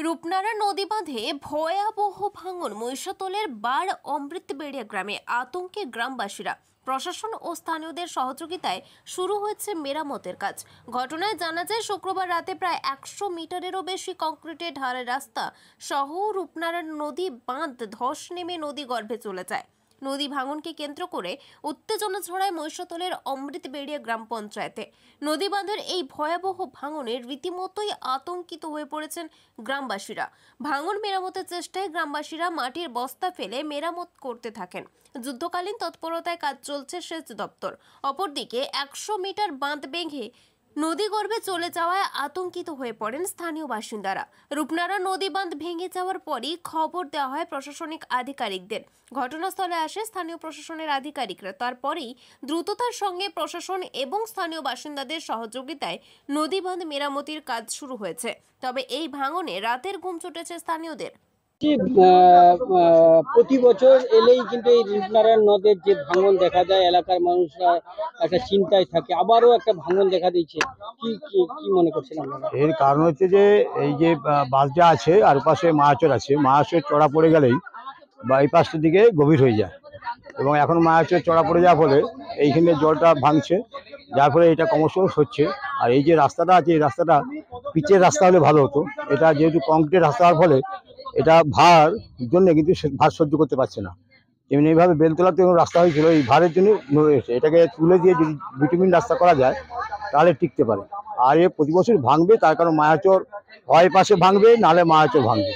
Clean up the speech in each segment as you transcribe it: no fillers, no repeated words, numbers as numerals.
রূপনারা নদী বাঁধে ভয়াবহ ভাঙন মহিষাতলের বাড় অমৃতবেড়িয়া গ্রামে আতঙ্কে গ্রামবাসীরা। প্রশাসন ও স্থানীয়দের সহযোগিতায় শুরু হয়েছে মেরামতের কাজ। ঘটনায় জানা যায় শুক্রবার রাতে প্রায় 100 মিটারেরও বেশি কংক্রিটের ঢালাই রাস্তা সহ রূপনারার নদী বাঁধ ধস নেমে নদী গর্ভে চলে যায়। নদী ভাঙনকে কেন্দ্র করে উত্তেজনা ছড়ায় মহিষাতলের অমৃতবেড়িয়া গ্রাম পঞ্চায়েতে। নদী বাঁধের এই ভয়াবহ ভাঙনে রীতিমতোই আতঙ্কিত হয়ে পড়েছেন গ্রামবাসীরা। ভাঙন মেরামতের চেষ্টায় গ্রামবাসীরা মাটির বস্তা ফেলে মেরামত করতে থাকেন। যুদ্ধকালীন তৎপরতায় কাজ চলছে সেচ দপ্তর। অপরদিকে 100 মিটার বাঁধ ভেঙে নদীগর্ভে চলে যাওয়ায় আতঙ্কিত হয়ে পড়েন স্থানীয় বাসিন্দারা। রূপনারা নদী বাঁধ ভেঙে যাওয়ার পরই খবর দেওয়া হয় প্রশাসনিক আধিকারিকদের। ঘটনাস্থলে আসে স্থানীয় প্রশাসনের আধিকারিকরা। তারপরেই দ্রুততার সঙ্গে প্রশাসন এবং স্থানীয় বাসিন্দাদের সহযোগিতায় নদী বাঁধ মেরামতির কাজ শুরু হয়েছে। তবে এই ভাঙনে রাতের ঘুম ছুটেছে স্থানীয়দের। প্রতি বছর এলেই কিন্তু এই রূপনারায়ণ নদের যে ভাঙন দেখা যায়, এলাকার মানুষরা একটা চিন্তায় থাকে, আবারও একটা ভাঙন দেখা দিচ্ছে। কি কি কি মনে করছেন আপনারা? এর কারণ হচ্ছে যে এই যে বাঁধটা আছে আর পাশে মায়াচর আছে, মায়াচর চড়া পড়ে গেলেই বা এই পাশটার দিকে গভীর হয়ে যায় এবং এখন মায়াচর চড়া পড়ে যাওয়ার ফলে এইখানে জলটা ভাঙছে, যার ফলে এটা ক্রমশ হচ্ছে। আর এই যে রাস্তাটা আছে, এই রাস্তাটা পিচের রাস্তা হলে ভালো হতো। এটা যেহেতু কংক্রিটের রাস্তা হওয়ার ফলে এটা ভার জন্য কিন্তু ভার সহ্য করতে পারছে না। যেমনি এইভাবে বেলতলাতে রাস্তা হয়েছিল, এই ভারের জন্য হয়েছে। এটাকে তুলে দিয়ে যদি বিটুমিন রাস্তা করা যায় তাহলে টিকতে পারে। আর এ প্রতি বছর ভাঙবে, তার কারণ মায়াচর হয় পাশে ভাঙবে, নাহলে মায়াচর ভাঙবে।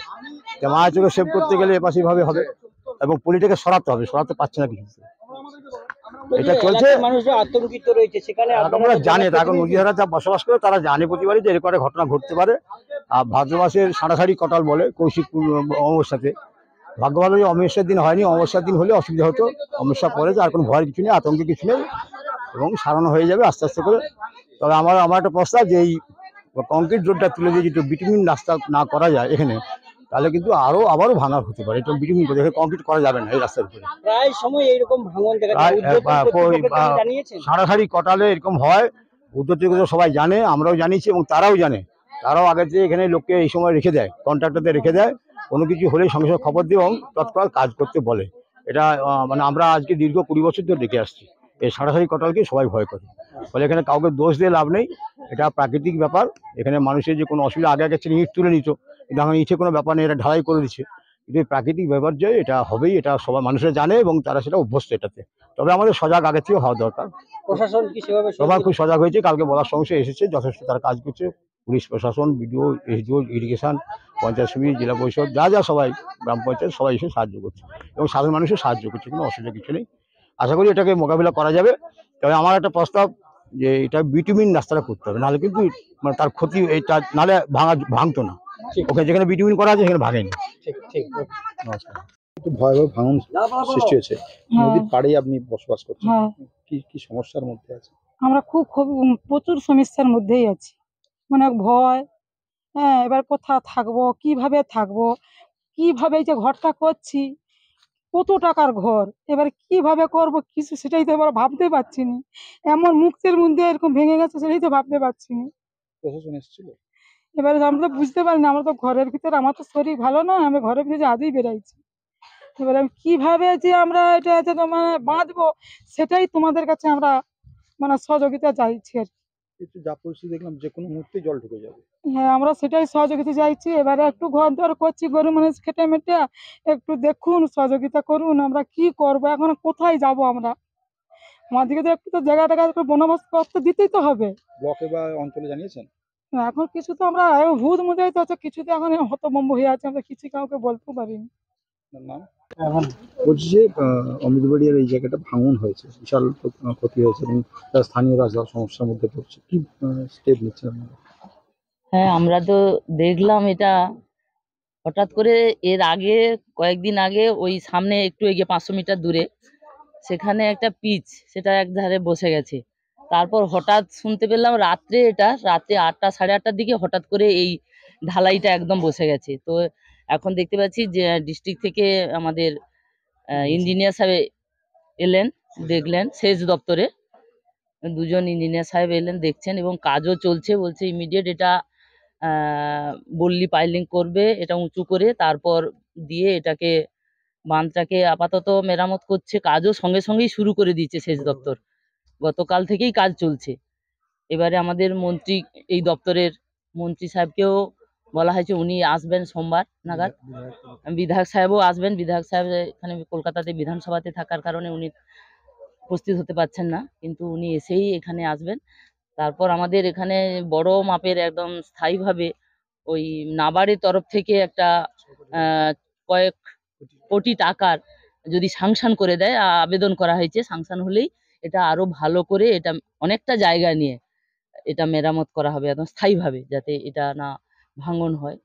তা মায়াচরকে সেভ করতে গেলে এপাশে এইভাবে হবে এবং পলিটাকে সরাতে হবে, সরাতে পারছে না কিছু। এটা চলছে, মানুষরা আতঙ্কিত রয়েছে। সেখানে আপনারা জানে, এখন নদীহারা যা বসবাস করে তারা জানে প্রতিবারই যে এরকম একটা ঘটনা ঘটতে পারে। আর ভাদ্র মাসের সাড়াসাড়ি কটাল বলে কৌশিক অমাবস্যাতে, ভাগ্য ভালো যে অমাবস্যার দিন হয়নি, অমাবস্যার দিন হলে অসুবিধা হতো। অমাবস্যা পরে আর কোনো ভয়ের কিছু নেই, আতঙ্কের কিছু নেই এবং সারানো হয়ে যাবে আস্তে আস্তে করে। তবে আমার একটা প্রস্তাব যে এই কংক্রিট রোডটা তুলে দিয়ে যদি বিটুমিন রাস্তা না করা যায় এখানে, তাহলে কিন্তু আবারও ভাঙা হতে পারে। এটা বিটুমিন করে কংক্রিট করা যাবে না এই রাস্তার উপরে। প্রায় সময় এইরকম ভাঙন দেখা যায়। সাড়াসাড়ি কটালে এরকম হয়, উত্তর থেকে সবাই জানে, আমরাও জানিয়েছি এবং তারাও জানে। তারাও আগে থেকে এখানে লোককে এই সময় রেখে দেয়, কন্ট্রাক্টরদের রেখে দেয়, কোনো কিছু হলে সঙ্গে সঙ্গে খবর দিয়ে এবং তৎকাল কাজ করতে বলে। এটা মানে আমরা আজকে দীর্ঘ 20 বছর ধরে দেখে আসছি। এই সাড়াসাড়ি কটালকে সবাই ভয় করে, ফলে এখানে কাউকে দোষ দিয়ে লাভ নেই। এটা প্রাকৃতিক ব্যাপার। এখানে মানুষের যে কোনো অসুবিধা, আগে ছিল ইট তুলে নিত, কিন্তু এখন ইটে কোনো ব্যাপার নেই, এটা ঢালাই করে দিচ্ছে। কিন্তু এই প্রাকৃতিক বিপর্যয় এটা হবেই, এটা সবাই মানুষরা জানে এবং তারা সেটা অভ্যস্ত এটাতে। তবে আমাদের সজাগ আগে থেকে হওয়া দরকার। প্রশাসন কি সেভাবে সবার খুব সজাগ হয়েছে, কালকে বলার সঙ্গে এসেছে, যথেষ্ট তারা কাজ করছে। পুলিশ প্রশাসন, বিডিও, এসডিও, ইরিগেশন, পঞ্চায়েত সমিতি, জেলা পরিষদ, যা সবাই, গ্রাম পঞ্চায়েত সবাই এসে সাহায্য করছে এবং সাধারণ মানুষের সাহায্য করছে, কোনো অসুবিধা কিছু নেই। আশা করি এটাকে মোকাবিলা করা যাবে। তবে আমার একটা প্রস্তাব যে এটা বিটুমিন রাস্তাটা করতে হবে, নাহলে কিন্তু মানে তার ক্ষতি, এটা নাহলে ভাঙতো না। ওকে যেখানে বিটুমিন করা আছে সেখানে ভাঙেনি। ঠিক। নমস্কার। একটু ভয়াবহ ভাঙন সৃষ্টি হয়েছে, নদীর পাড়েই আপনি বসবাস করছেন। কি সমস্যার মধ্যে আছে? আমরা খুব প্রচুর সমস্যার মধ্যেই আছি, মানে ভয়। হ্যাঁ, এবার কোথা থাকবো, কিভাবে থাকবো, কিভাবে এই যে ঘরটা করছি, কত টাকার ঘর, এবার কিভাবে করব কিছু সেটাই তো এবার ভাবতে পারছি না। এমন মুহূর্তের মধ্যে এরকম ভেঙে গেছে, সেটাই তো ভাবতে পারছি না। প্রশাসন এসেছিল? এবারে আমরা তো বুঝতে পারি না, আমরা তো ঘরের ভিতরে, আমার তো শরীর ভালো না, আমি ঘরের ভিতরে আজই বেরাইছি। এবারে আমি কিভাবে যে আমরা এটা মানে বাঁধবো, সেটাই তোমাদের কাছে আমরা মানে সহযোগিতা চাইছি আর কি। একটু যা পরিস্থিতি দেখলাম, যে কোনো মুহূর্তে জল ঢুকে যাবে। হ্যাঁ, আমরা সেটাই সহযোগিতা চাইছি। এবারে একটু ঘর দর করছি, গরু মানুষ খেটে মেটে, একটু দেখুন, সহযোগিতা করুন। আমরা কি করব এখন, কোথায় যাব আমরা? আমাদেরকে তো একটু তো জায়গা টাকা বন্দোবস্ত করতে দিতেই তো হবে। ব্লকে বা অঞ্চলে জানিয়েছেন? এখন কিছু তো আমরা হুদ মধ্যেই তো আছে, কিছু তো এখন হতভম্ব হয়ে আছে, আমরা কিছু কাউকে বলতেও পারিনি। নাম বলছি যে অমৃতবাড়িয়ার এই জায়গাটা ভাঙন হয়েছে, বিশাল ক্ষতি হয়েছে এবং স্থানীয় রাজা সমস্যার মধ্যে পড়ছে। কি স্টেপ নিচ্ছেন আপনারা? হ্যাঁ, আমরা তো দেখলাম এটা হঠাৎ করে। এর আগে কয়েকদিন আগে ওই সামনে একটু এগিয়ে 500 মিটার দূরে সেখানে একটা পিচ, সেটা একধারে বসে গেছে। তারপর হঠাৎ শুনতে পেলাম রাত্রে 8টা 8:30টার দিকে হঠাৎ করে এই ঢালাইটা একদম বসে গেছে। তো এখন দেখতে পাচ্ছি যে ডিস্ট্রিক্ট থেকে আমাদের ইঞ্জিনিয়ার সাহেব এলেন, দেখলেন, সেচ দপ্তরে 2জন ইঞ্জিনিয়ার সাহেব এলেন, দেখছেন এবং কাজও চলছে। বলছে ইমিডিয়েট এটা বল্লি পাইলিং করবে, এটা উঁচু করে তারপর দিয়ে এটাকে বাঁধটাকে আপাতত মেরামত করছে। কাজও সঙ্গে সঙ্গেই শুরু করে দিয়েছে সেচ দপ্তর, গতকাল থেকেই কাজ চলছে। এবারে আমাদের মন্ত্রী, এই দপ্তরের মন্ত্রী সাহেবকেও বলা হয়েছে, উনি আসবেন সোমবার নাগাদ। বিধায়ক সাহেবও আসবেন। বিধায়ক সাহেব এখানে কলকাতাতে বিধানসভাতে থাকার কারণে উনি উপস্থিত হতে পারছেন না, কিন্তু উনি এসেই এখানে আসবেন। তারপর আমাদের এখানে বড় মাপের একদম স্থায়ীভাবে ওই নাবার্ডের তরফ থেকে একটা কয়েক কোটি টাকার যদি সাংশন করে দেয়, আবেদন করা হয়েছে, সাংশন হলেই এটা আরো ভালো করে এটা অনেকটা জায়গা নিয়ে এটা মেরামত করা হবে একদম স্থায়ীভাবে, যাতে এটা না ভাঙন হয়।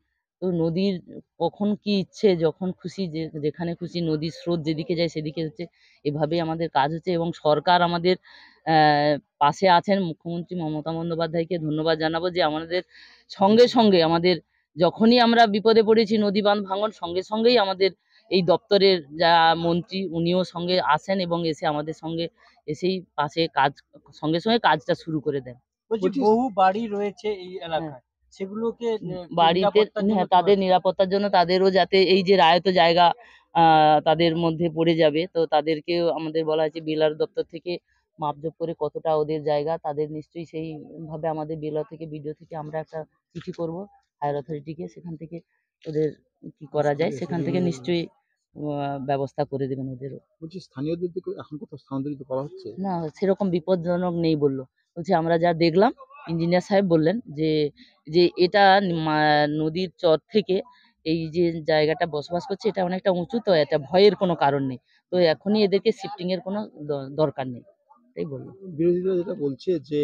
তো নদীর কখন কি ইচ্ছে, যখন খুশি যেখানে খুশি নদীর স্রোত যেদিকে যায় সেদিকে হচ্ছে, এভাবেই আমাদের কাজ হচ্ছে। এবং সরকার আমাদের পাশে আছেন। মুখ্যমন্ত্রী মমতা বন্দ্যোপাধ্যায়কে ধন্যবাদ জানাবো যে আমাদের সঙ্গে সঙ্গে আমাদের যখনই আমরা বিপদে পড়েছি, নদী বাঁধ ভাঙন, সঙ্গে সঙ্গেই আমাদের এই দপ্তরের যা মন্ত্রী উনিও সঙ্গে আসেন এবং এসে আমাদের সঙ্গে এসেই পাশে কাজ সঙ্গে সঙ্গে কাজটা শুরু করে দেন। বলছি বহু বাড়ি রয়েছে এই এলাকায়, সেগুলোকে বাড়িতে তাদের নিরাপত্তার জন্য তাদেরও যাতে এই যে রায়ত জায়গা তাদের মধ্যে পড়ে যাবে, তো তাদেরকেও আমাদের বলা হয়েছে বিএলআর দপ্তর থেকে মাপজোপ করে কতটা ওদের জায়গা, তাদের নিশ্চয়ই সেইভাবে আমাদের বিএলআর থেকে বিডিও থেকে আমরা একটা চিঠি করব হায়ার অথরিটিকে, সেখান থেকে ওদের কি করা যায় সেখান থেকে নিশ্চয়ই ব্যবস্থা করে দেবেন ওদেরও। বলছি স্থানীয়দের দিকে এখন কোথাও স্থানান্তরিত করা হচ্ছে? না, সেরকম বিপজ্জনক নেই বললো। বলছে আমরা যা দেখলাম, ইঞ্জিনিয়ার সাহেব বললেন যে যে এটা নদীর চর থেকে এই যে জায়গাটা বসবাস করছে এটা অনেকটা উঁচু, তো এটা ভয়ের কোনো কারণ নেই, তো এখনই এদেরকে শিফটিং এর কোনো দরকার নেই, তাই বললো। বিরোধীরা যেটা বলছে যে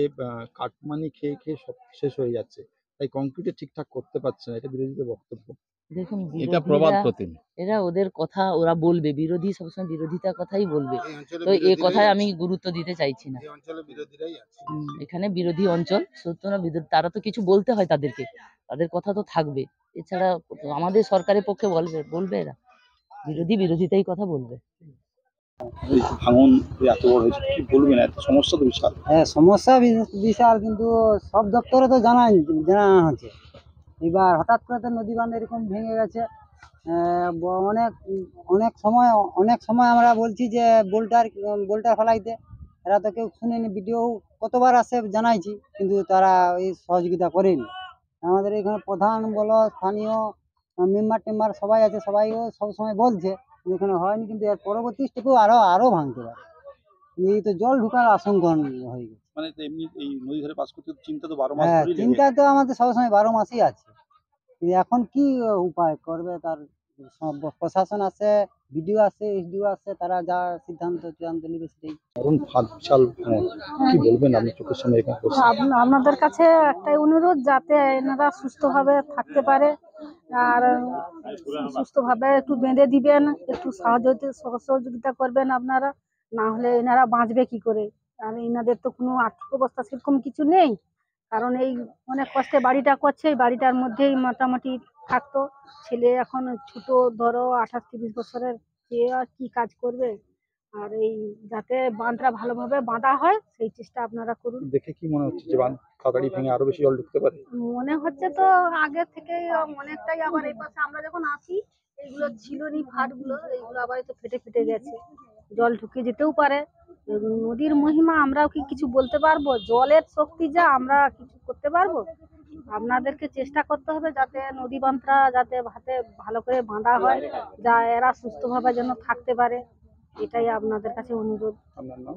কাটমানি খেয়ে খেয়ে সব শেষ হয়ে যাচ্ছে, তাই কংক্রিটে ঠিকঠাক করতে পারছে না, এটা বিরোধীদের বক্তব্য। দেখুন, এটা প্রবাদ বিরোধীরা প্রতিম। এরা ওদের কথা ওরা বলবে, বিরোধী সবসময় বিরোধিতার কথাই বলবে, তো এ কথায় আমি গুরুত্ব দিতে চাইছি না। এখানে বিরোধী অঞ্চল সত্য না, তারা তো কিছু বলতে হয় তাদেরকে, তাদের কথা তো থাকবে, এছাড়া আমাদের সরকারের পক্ষে বলবে এরা বিরোধিতাই কথা বলবে। এই ভাঙন এত বড় হয়েছে, কি বলবেন? এত সমস্যা তো বিশাল। হ্যাঁ, সমস্যা বিশাল, কিন্তু সব দপ্তরে তো জানানো হচ্ছে। এবার হঠাৎ করে তো নদী বাঁধ এরকম ভেঙে গেছে। অনেক অনেক সময় আমরা বলছি যে বোল্টার ফেলাইতে, এরা তো কেউ শুনেনি। ভিডিও কতবার আসে জানাইছি, কিন্তু তারা এই সহযোগিতা করেনি। আমাদের এখানে প্রধান বলো, স্থানীয় মেম্বার টেম্বার সবাই আছে, সবাইও সবসময় বলছে এখানে হয়নি, কিন্তু এর পরবর্তী স্টেপেও আরো ভাঙতে পারে। এই তো জল ঢুকার আশঙ্কা হয়ে গেছে। মানে তো এমনি এই নদী ধারে বাস করতে চিন্তা তো 12 মাস হ্যাঁ, ধরেই লেগে চিন্তা তো আমাদের সবসময় 12 মাসই আছে। কিন্তু এখন কি উপায় করবে, তার প্রশাসন আছে, বিডিও আছে, এসডিও আছে, তারা যা চূড়ান্ত নেবে সেটাই। দারুণ ফাঁদ, বিশাল ভাঙন। কি বলবেন আপনি চোখের সামনে এরকম করছে? আপনাদের কাছে একটাই অনুরোধ, যাতে এনারা সুস্থভাবে থাকতে পারে, আর সুস্থভাবে একটু বেঁধে দিবেন, একটু সহযোগিতা করবেন আপনারা, না হলে এনারা বাঁচবে কি করে। আর এনাদের তো কোনো আর্থিক অবস্থা সেরকম কিছু নেই, কারণ এই অনেক কষ্টে বাড়িটা করছে, এই বাড়িটার মধ্যেই মোটামুটি থাকতো। ছেলে এখন ছোট, ধরো 28-30 বছরের, সে আর কি কাজ করবে। আর এই যাতে বাঁধটা ভালোভাবে বাঁধা হয় সেই চেষ্টা আপনারা করুন। দেখে কি মনে হচ্ছে যে বাঁধ তাড়াতাড়ি ভেঙে আরো বেশি জল ঢুকতে পারে? মনে হচ্ছে তো আগে থেকে অনেকটাই। আবার এই পাশে আমরা যখন আসি, এইগুলো ছিল নি ফাটগুলো, এইগুলো আবার তো ফেটে ফেটে গেছে, জল ঢুকে যেতেও পারে। নদীর মহিমা আমরাও কি কিছু বলতে পারবো? জলের শক্তি যা, আমরা কিছু করতে পারবো? আপনাদেরকে চেষ্টা করতে হবে যাতে নদী বাঁধটা যাতে ভালো করে বাঁধা হয়, যা এরা সুস্থভাবে যেন থাকতে পারে, এটাই আপনাদের কাছে অনুরোধ। আপনার নাম?